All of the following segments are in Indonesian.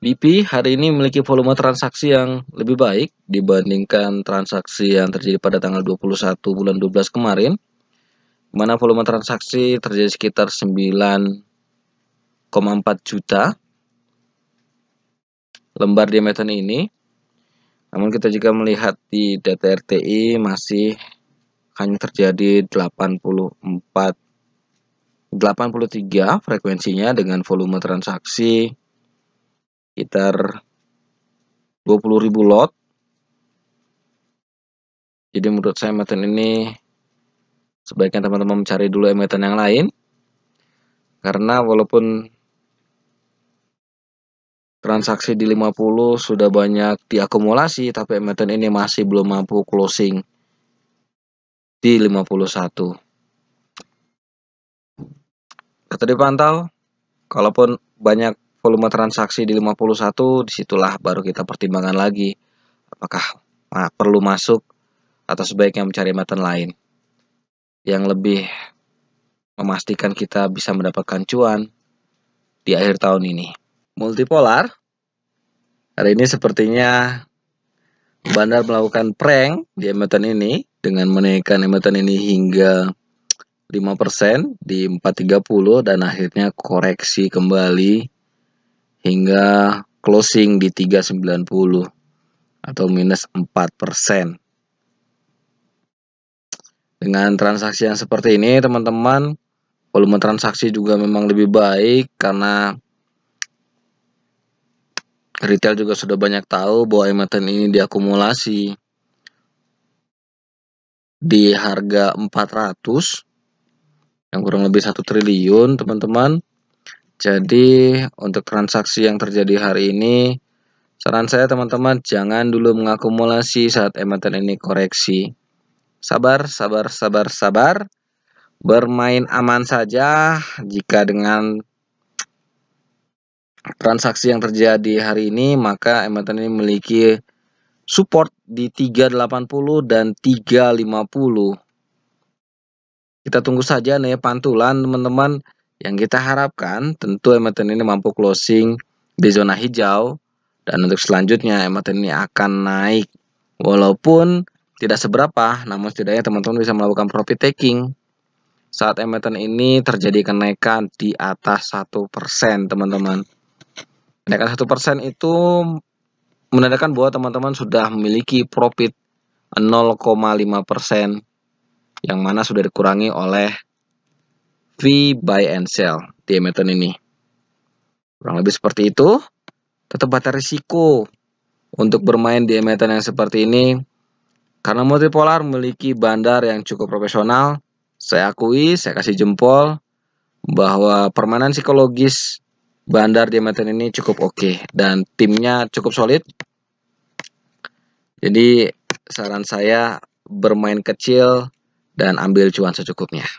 BP hari ini memiliki volume transaksi yang lebih baik dibandingkan transaksi yang terjadi pada tanggal 21 bulan 12 kemarin, di mana volume transaksi terjadi sekitar 9,4 juta lembar di emiten ini. Namun kita jika melihat di data RTI masih hanya terjadi 83 frekuensinya dengan volume transaksi sekitar 20.000 lot. Jadi menurut saya emiten ini sebaiknya teman-teman mencari dulu emiten yang lain, karena walaupun transaksi di 50 sudah banyak diakumulasi, tapi emiten ini masih belum mampu closing di 51. Data dipantau, kalaupun banyak volume transaksi di 51, disitulah baru kita pertimbangkan lagi apakah perlu masuk atau sebaiknya mencari emiten lain yang lebih memastikan kita bisa mendapatkan cuan di akhir tahun ini. Multipolar hari ini sepertinya Bandar melakukan prank di emiten ini dengan menaikkan emiten ini hingga 5% di 430 dan akhirnya koreksi kembali hingga closing di 390 atau minus 4%. Dengan transaksi yang seperti ini teman-teman, volume transaksi juga memang lebih baik karena retail juga sudah banyak tahu bahwa emiten ini diakumulasi di harga 400 yang kurang lebih 1 triliun teman-teman. Jadi untuk transaksi yang terjadi hari ini, saran saya teman-teman jangan dulu mengakumulasi saat emiten ini koreksi. Sabar, bermain aman saja. Jika dengan transaksi yang terjadi hari ini, maka emiten ini memiliki support di 380 dan 350. Kita tunggu saja nih pantulan teman-teman. Yang kita harapkan tentu emiten ini mampu closing di zona hijau, dan untuk selanjutnya emiten ini akan naik walaupun tidak seberapa, namun setidaknya teman-teman bisa melakukan profit taking saat emiten ini terjadi kenaikan di atas 1% teman-teman. Kenaikan 1% itu menandakan bahwa teman-teman sudah memiliki profit 0,5%, yang mana sudah dikurangi oleh fee buy and sell di emiten ini. Kurang lebih seperti itu. Tetap ada risiko untuk bermain di emiten yang seperti ini, karena Multipolar memiliki bandar yang cukup profesional. Saya akui, saya kasih jempol bahwa permainan psikologis bandar di emiten ini cukup oke dan timnya cukup solid. Jadi saran saya bermain kecil dan ambil cuan secukupnya.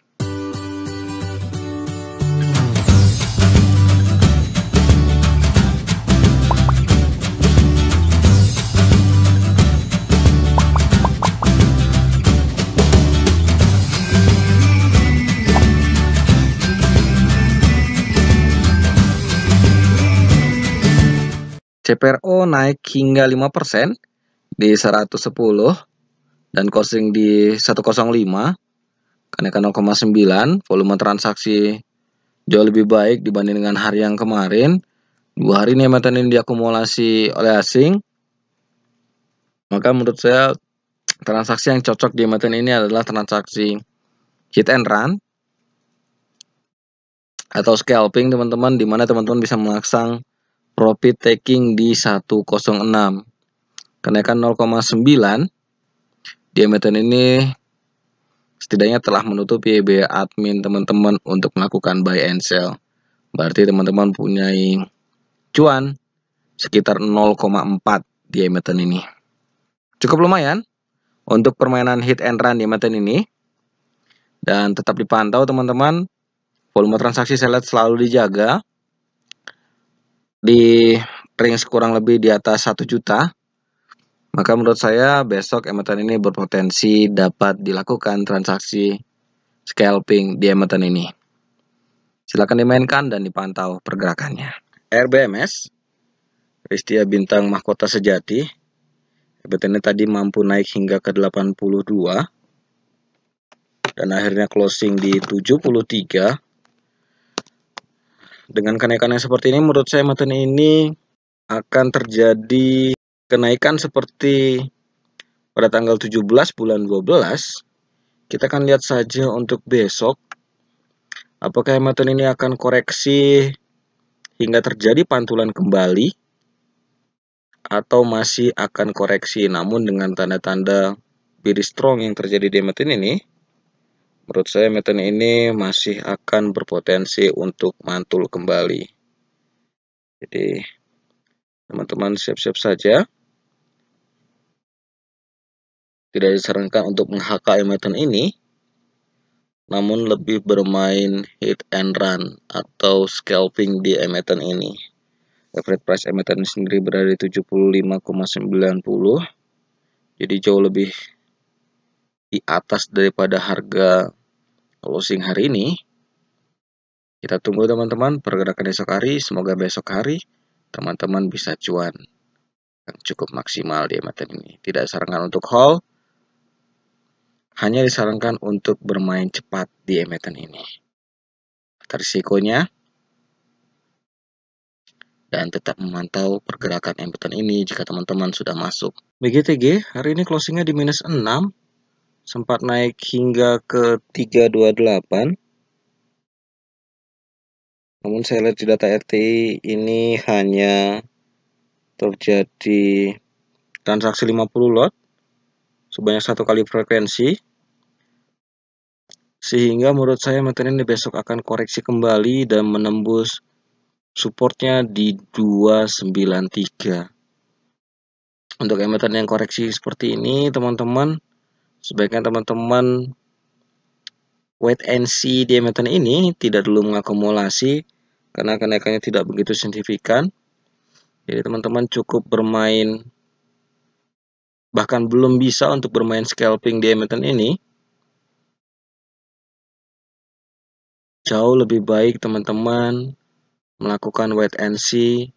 CPRO naik hingga 5% di 110 dan closing di 105, kenaikan 0,9. Volume transaksi jauh lebih baik dibanding dengan hari yang kemarin. 2 hari ini emiten ini diakumulasi oleh asing, maka menurut saya transaksi yang cocok di emiten ini adalah transaksi hit and run atau scalping teman-teman, di mana teman-teman bisa memasang profit taking di 106. Kenaikan 0,9 di emiten ini setidaknya telah menutupi biaya admin teman-teman untuk melakukan buy and sell. Berarti teman-teman punya cuan sekitar 0,4 di emiten ini. Cukup lumayan untuk permainan hit and run di emiten ini. Dan tetap dipantau teman-teman. Volume transaksi saya lihat selalu dijaga di range kurang lebih di atas 1 juta. Maka menurut saya besok emiten ini berpotensi dapat dilakukan transaksi scalping di emiten ini. Silakan dimainkan dan dipantau pergerakannya. RBMS Ristia Bintang Mahkota Sejati. Emiten ini tadi mampu naik hingga ke 82 dan akhirnya closing di 73. Dengan kenaikan yang seperti ini, menurut saya emiten ini akan terjadi kenaikan seperti pada tanggal 17 bulan 12. Kita akan lihat saja untuk besok, apakah emiten ini akan koreksi hingga terjadi pantulan kembali atau masih akan koreksi. Namun dengan tanda-tanda bearish strong yang terjadi di emiten ini, menurut saya emiten ini masih akan berpotensi untuk mantul kembali. Jadi teman-teman siap-siap saja. Tidak disarankan untuk meng-HK emiten ini, namun lebih bermain hit and run atau scalping di emiten ini. Average price emiten sendiri berada di 75,90. Jadi jauh lebih di atas daripada harga closing hari ini. Kita tunggu teman-teman pergerakan esok hari. Semoga besok hari teman-teman bisa cuan yang cukup maksimal di emiten ini. Tidak disarankan untuk hold, hanya disarankan untuk bermain cepat di emiten ini. Risikonya dan tetap memantau pergerakan emiten ini jika teman-teman sudah masuk. BGTG hari ini closingnya di minus 6, sempat naik hingga ke 328. Namun saya lihat di data RTI ini hanya terjadi transaksi 50 lot sebanyak 1 kali frekuensi, sehingga menurut saya emiten ini besok akan koreksi kembali dan menembus supportnya di 293. Untuk emiten yang koreksi seperti ini, teman-teman, sebaiknya teman-teman wait and see di emiten ini, tidak dulu mengakumulasi karena kenaikannya tidak begitu signifikan. Jadi teman-teman cukup bermain, bahkan belum bisa untuk bermain scalping di emiten ini. Jauh lebih baik teman-teman melakukan wait and see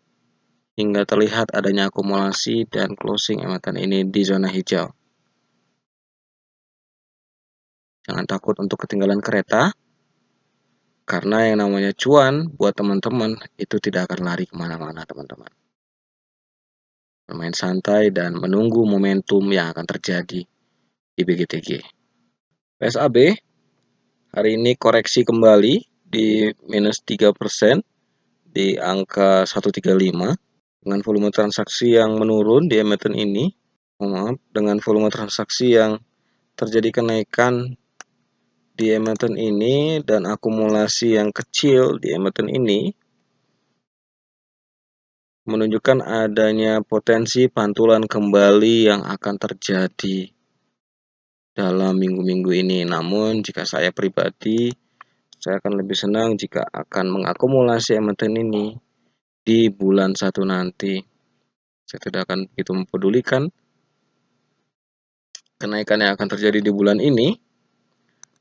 hingga terlihat adanya akumulasi dan closing emiten ini di zona hijau. Jangan takut untuk ketinggalan kereta, karena yang namanya cuan buat teman-teman itu tidak akan lari kemana-mana teman-teman. Bermain santai dan menunggu momentum yang akan terjadi di BGTG. PSAB hari ini koreksi kembali di minus 3% di angka 135 dengan volume transaksi yang menurun di emiten ini. Dengan volume transaksi yang terjadi kenaikan di emiten ini dan akumulasi yang kecil di emiten ini, menunjukkan adanya potensi pantulan kembali yang akan terjadi dalam minggu-minggu ini. Namun jika saya pribadi, saya akan lebih senang jika akan mengakumulasi emiten ini di bulan 1 nanti. Saya tidak akan begitu mempedulikan kenaikan yang akan terjadi di bulan ini,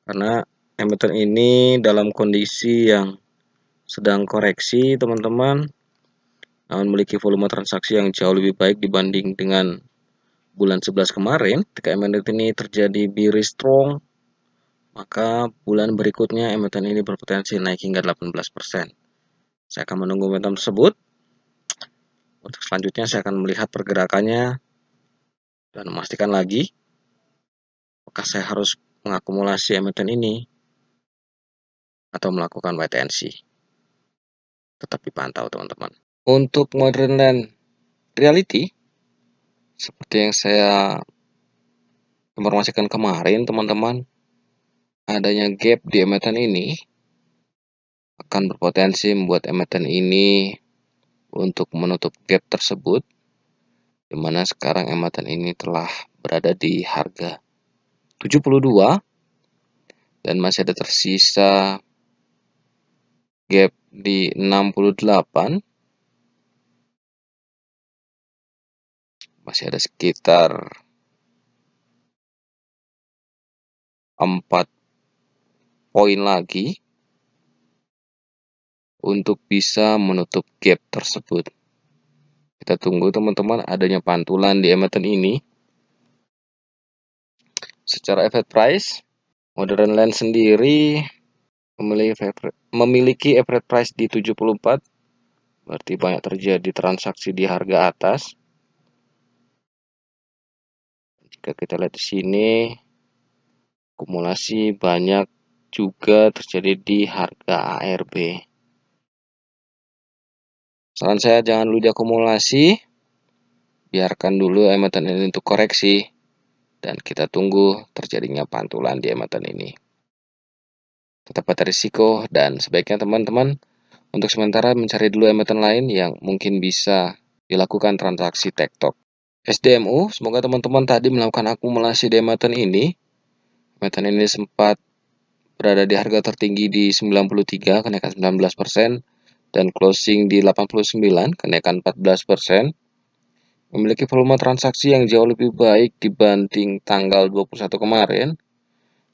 karena emiten ini dalam kondisi yang sedang koreksi teman-teman, namun memiliki volume transaksi yang jauh lebih baik dibanding dengan bulan 11 kemarin. Ketika emiten ini terjadi bearish strong, maka bulan berikutnya emiten ini berpotensi naik hingga 18%. Saya akan menunggu momentum tersebut. Untuk selanjutnya saya akan melihat pergerakannya dan memastikan lagi apakah saya harus mengakumulasi emiten ini atau melakukan wait and see. Tetap dipantau teman-teman. Untuk modern dan reality, seperti yang saya informasikan kemarin teman-teman, adanya gap di emiten ini akan berpotensi membuat emiten ini untuk menutup gap tersebut, di mana sekarang emiten ini telah berada di harga 72 dan masih ada tersisa gap di 68. Masih ada sekitar 4 poin lagi untuk bisa menutup gap tersebut. Kita tunggu teman-teman adanya pantulan di emiten ini. Secara average price, Modern Land sendiri memiliki average price di 74, berarti banyak terjadi transaksi di harga atas. Jika kita lihat di sini, akumulasi banyak juga terjadi di harga ARB. Saran saya jangan dulu diakumulasi, biarkan dulu emiten ini untuk koreksi, dan kita tunggu terjadinya pantulan di emiten ini. Tetap ada risiko, dan sebaiknya teman-teman untuk sementara mencari dulu emiten lain yang mungkin bisa dilakukan transaksi tektok. SDMU, semoga teman-teman tadi melakukan akumulasi di emiten ini. Emiten ini sempat berada di harga tertinggi di 93, kenaikan 19%, dan closing di 89, kenaikan 14%. Memiliki volume transaksi yang jauh lebih baik dibanding tanggal 21 kemarin.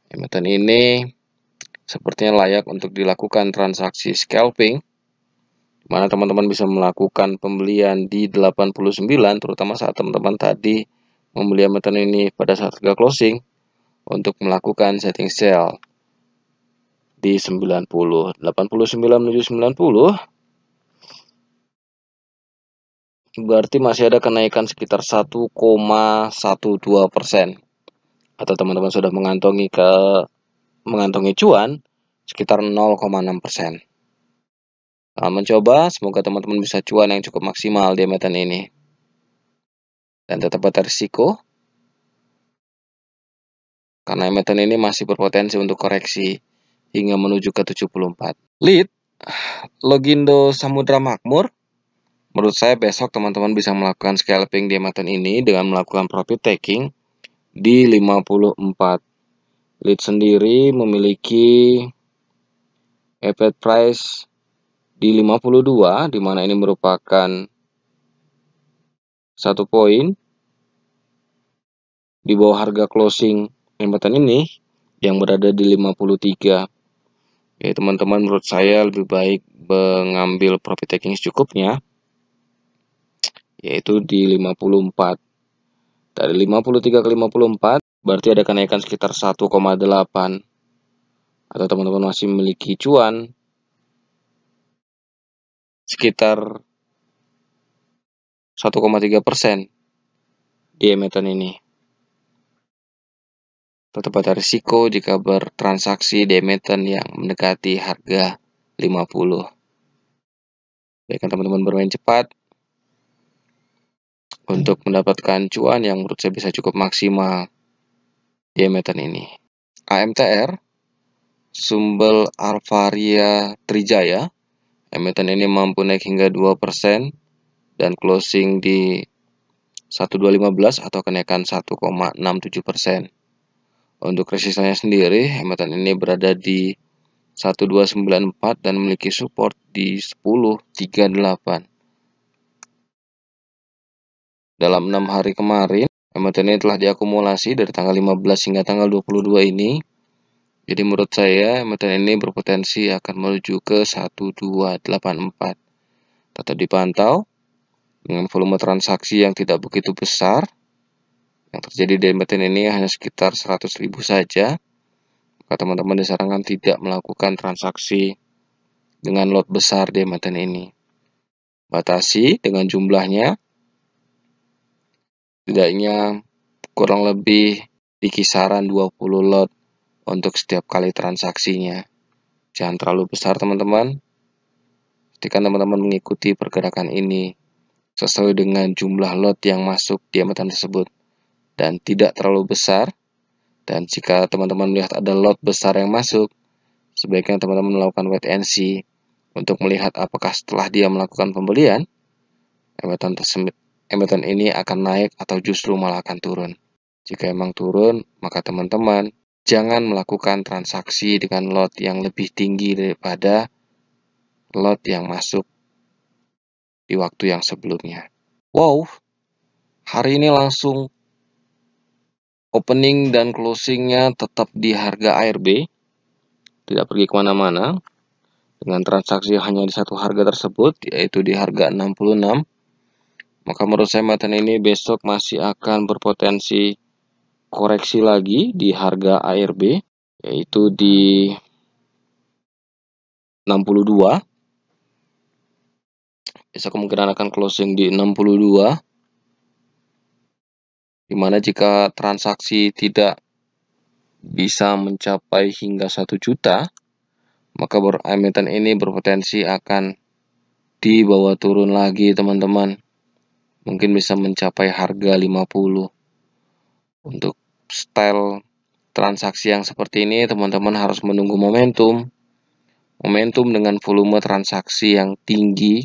Emiten ini sepertinya layak untuk dilakukan transaksi scalping, di mana teman-teman bisa melakukan pembelian di 89, terutama saat teman-teman tadi membeli emiten ini pada saat harga closing, untuk melakukan setting sell di 90, 89 menuju 90, berarti masih ada kenaikan sekitar 1,12%, atau teman-teman sudah mengantongi cuan sekitar 0,6%. Mencoba, semoga teman-teman bisa cuan yang cukup maksimal di emiten ini, dan tetap ada risiko karena emiten ini masih berpotensi untuk koreksi hingga menuju ke 74. Lead Logindo Samudra Makmur, menurut saya besok teman-teman bisa melakukan scalping di emiten ini dengan melakukan profit taking di 54. Lead sendiri memiliki average price di 52, di mana ini merupakan satu poin di bawah harga closing emiten ini yang berada di 53. Ya, teman-teman, menurut saya lebih baik mengambil profit taking secukupnya, yaitu di 54. Dari 53 ke 54 berarti ada kenaikan sekitar 1,8, atau teman-teman masih memiliki cuan sekitar 1,3% di emiten ini. Tetap ada risiko jika bertransaksi di emiten yang mendekati harga 50. Baikkan teman-teman bermain cepat untuk mendapatkan cuan yang menurut saya bisa cukup maksimal di emiten ini. AMTR, Sumbel Alvaria Trijaya, emiten ini mampu naik hingga 2% dan closing di 1215 atau kenaikan 1,67%. Untuk resistannya sendiri, emiten ini berada di 1294 dan memiliki support di 1038. Dalam 6 hari kemarin, emiten ini telah diakumulasi dari tanggal 15 hingga tanggal 22 ini. Jadi menurut saya emiten ini berpotensi akan menuju ke 1284. Tetap dipantau dengan volume transaksi yang tidak begitu besar. Yang terjadi di emiten ini hanya sekitar 100.000 saja. Maka teman-teman disarankan tidak melakukan transaksi dengan lot besar di emiten ini. Batasi dengan jumlahnya, tidaknya kurang lebih di kisaran 20 lot untuk setiap kali transaksinya. Jangan terlalu besar teman-teman. Pastikan teman-teman mengikuti pergerakan ini sesuai dengan jumlah lot yang masuk di emiten tersebut dan tidak terlalu besar. Dan jika teman-teman melihat ada lot besar yang masuk, sebaiknya teman-teman melakukan wait and see untuk melihat apakah setelah dia melakukan pembelian, emiten ini akan naik atau justru malah akan turun. Jika emang turun, maka teman-teman jangan melakukan transaksi dengan lot yang lebih tinggi daripada lot yang masuk di waktu yang sebelumnya. Wow, hari ini langsung opening dan closingnya tetap di harga ARB, tidak pergi kemana-mana, dengan transaksi hanya di satu harga tersebut, yaitu di harga 66. Maka menurut saya emiten ini besok masih akan berpotensi koreksi lagi di harga ARB, yaitu di 62. Besok kemungkinan akan closing di 62, dimana jika transaksi tidak bisa mencapai hingga 1 juta, maka emiten ini berpotensi akan dibawa turun lagi teman-teman. Mungkin bisa mencapai harga 50. Untuk style transaksi yang seperti ini teman-teman harus menunggu momentum dengan volume transaksi yang tinggi,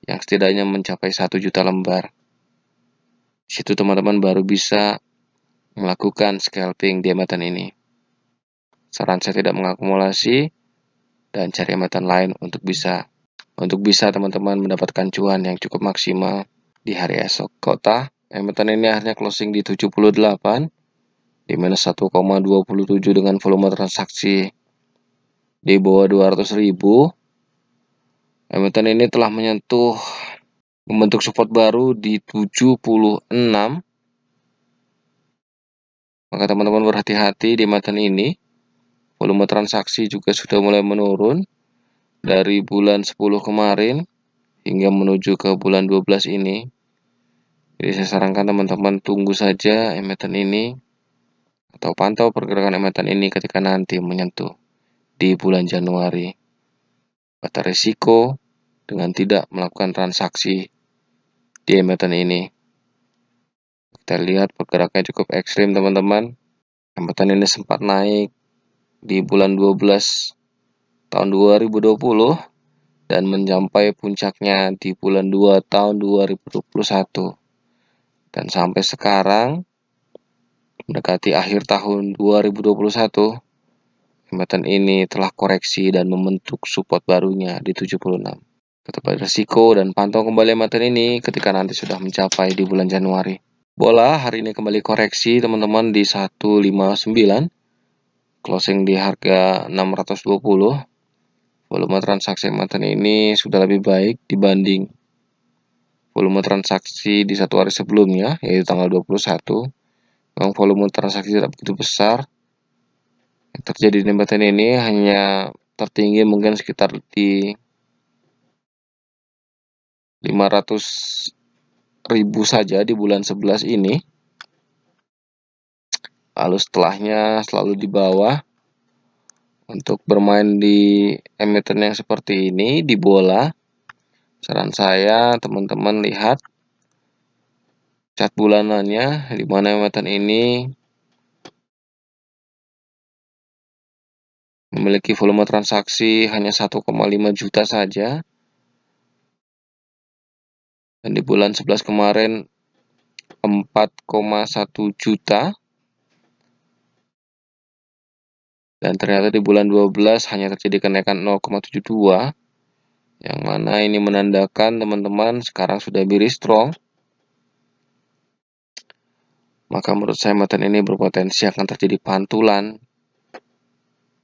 yang setidaknya mencapai 1 juta lembar. Di situ teman-teman baru bisa melakukan scalping di emiten ini. Saran saya tidak mengakumulasi dan cari emiten lain untuk bisa teman-teman mendapatkan cuan yang cukup maksimal di hari esok. Kota emiten ini akhirnya closing di 78, di minus 1,27 dengan volume transaksi di bawah 200.000. Emiten ini telah membentuk support baru di 76. Maka teman-teman berhati-hati di emiten ini. Volume transaksi juga sudah mulai menurun dari bulan 10 kemarin hingga menuju ke bulan 12 ini. Jadi saya sarankan teman-teman tunggu saja emiten ini atau pantau pergerakan emiten ini ketika nanti menyentuh di bulan Januari. Kata risiko dengan tidak melakukan transaksi di emiten ini. Kita lihat pergerakannya cukup ekstrim teman-teman. Emiten ini sempat naik di bulan 12 tahun 2020 dan mencapai puncaknya di bulan 2 tahun 2021. Dan sampai sekarang mendekati akhir tahun 2021, emiten ini telah koreksi dan membentuk support barunya di 76. Tetap risiko dan pantau kembali emiten ini ketika nanti sudah mencapai di bulan Januari. Bola hari ini kembali koreksi teman-teman di 159, closing di harga 620. Volume transaksi emiten ini sudah lebih baik dibanding volume transaksi di satu hari sebelumnya, yaitu tanggal 21. Memang volume transaksi tidak begitu besar. Yang terjadi di emiten ini hanya tertinggi mungkin sekitar di 500.000 saja di bulan 11 ini. Lalu setelahnya selalu di bawah. Untuk bermain di emiten yang seperti ini di bola, saran saya teman-teman lihat chart bulanannya, di mana emiten ini memiliki volume transaksi hanya 1,5 juta saja. Dan di bulan 11 kemarin 4,1 juta. Dan ternyata di bulan 12 hanya terjadi kenaikan 0,72. Yang mana ini menandakan teman-teman sekarang sudah bearish strong. Maka menurut saya emiten ini berpotensi akan terjadi pantulan.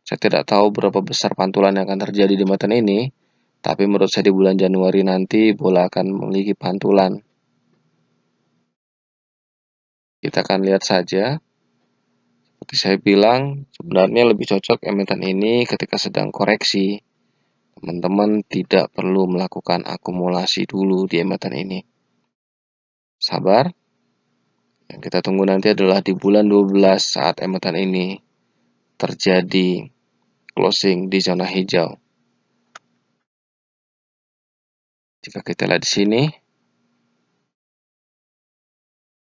Saya tidak tahu berapa besar pantulan yang akan terjadi di emiten ini. Tapi menurut saya di bulan Januari nanti bola akan memiliki pantulan. Kita akan lihat saja. Seperti saya bilang, sebenarnya lebih cocok emiten ini ketika sedang koreksi. Teman-teman tidak perlu melakukan akumulasi dulu di emiten ini. Sabar. Yang kita tunggu nanti adalah di bulan 12 saat emiten ini terjadi closing di zona hijau. Jika kita lihat di sini,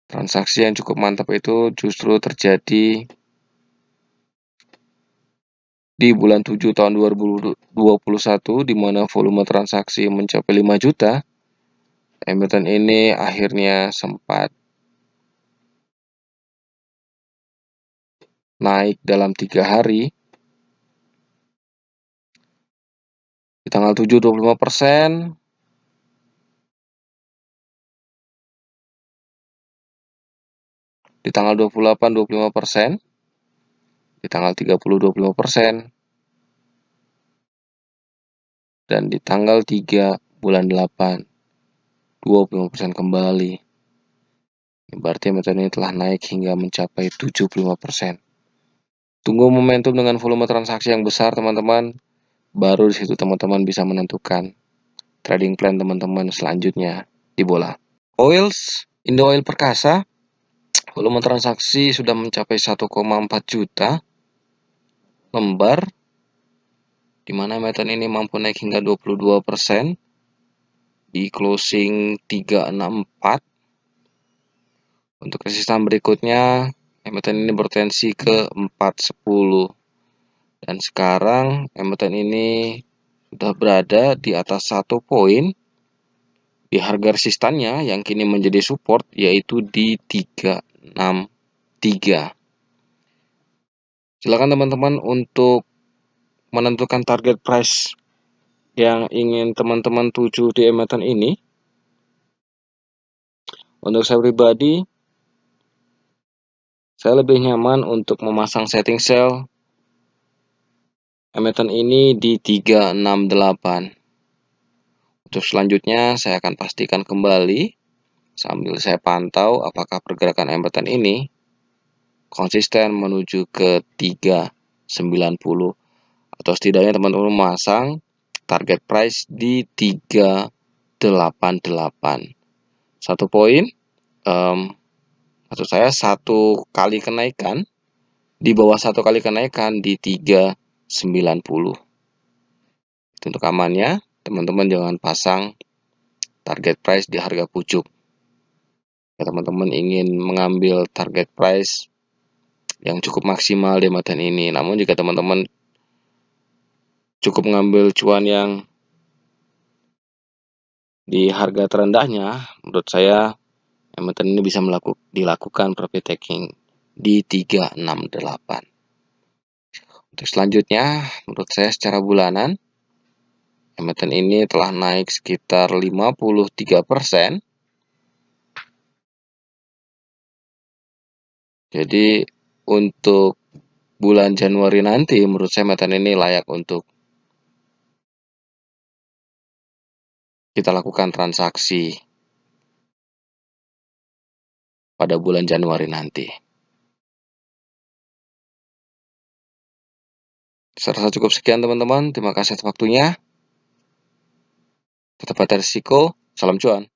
transaksi yang cukup mantap itu justru terjadi di bulan 7 tahun 2021, di mana volume transaksi mencapai 5 juta. Emiten ini akhirnya sempat naik dalam 3 hari. Di tanggal 7 25%, di tanggal 28 25%, di tanggal 30 25%, dan di tanggal 3 bulan 8 25% kembali. Berarti emiten ini telah naik hingga mencapai 75%. Tunggu momentum dengan volume transaksi yang besar, teman-teman. Baru di situ teman-teman bisa menentukan trading plan teman-teman selanjutnya di bola. Oils, Indo Oil Perkasa, volume transaksi sudah mencapai 1,4 juta lembar, di mana emiten ini mampu naik hingga 22% di closing 364. Untuk resisten berikutnya, emiten ini berpotensi ke 410. Dan sekarang emiten ini sudah berada di atas 1 poin di harga resistannya yang kini menjadi support, yaitu di 363. Silakan teman-teman untuk menentukan target price yang ingin teman-teman tuju di emiten ini. Untuk saya pribadi, saya lebih nyaman untuk memasang setting sell emiten ini di 368. Untuk selanjutnya saya akan pastikan kembali sambil saya pantau apakah pergerakan emiten ini konsisten menuju ke 390, atau setidaknya teman-teman memasang target price di 388. 1 poin, maksud saya 1 kali kenaikan, di bawah 1 kali kenaikan di 390. Untuk amannya, teman-teman jangan pasang target price di harga pucuk. Ya, teman-teman ingin mengambil target price yang cukup maksimal di emiten ini. Namun jika teman-teman cukup mengambil cuan yang di harga terendahnya, menurut saya emiten ini bisa dilakukan profit taking di 368. Untuk selanjutnya, menurut saya secara bulanan, emiten ini telah naik sekitar 53%. Jadi untuk bulan Januari nanti, menurut saya emiten ini layak untuk kita lakukan transaksi pada bulan Januari nanti. Saya rasa cukup sekian teman-teman. Terima kasih atas waktunya. Tetap hati risiko. Salam cuan.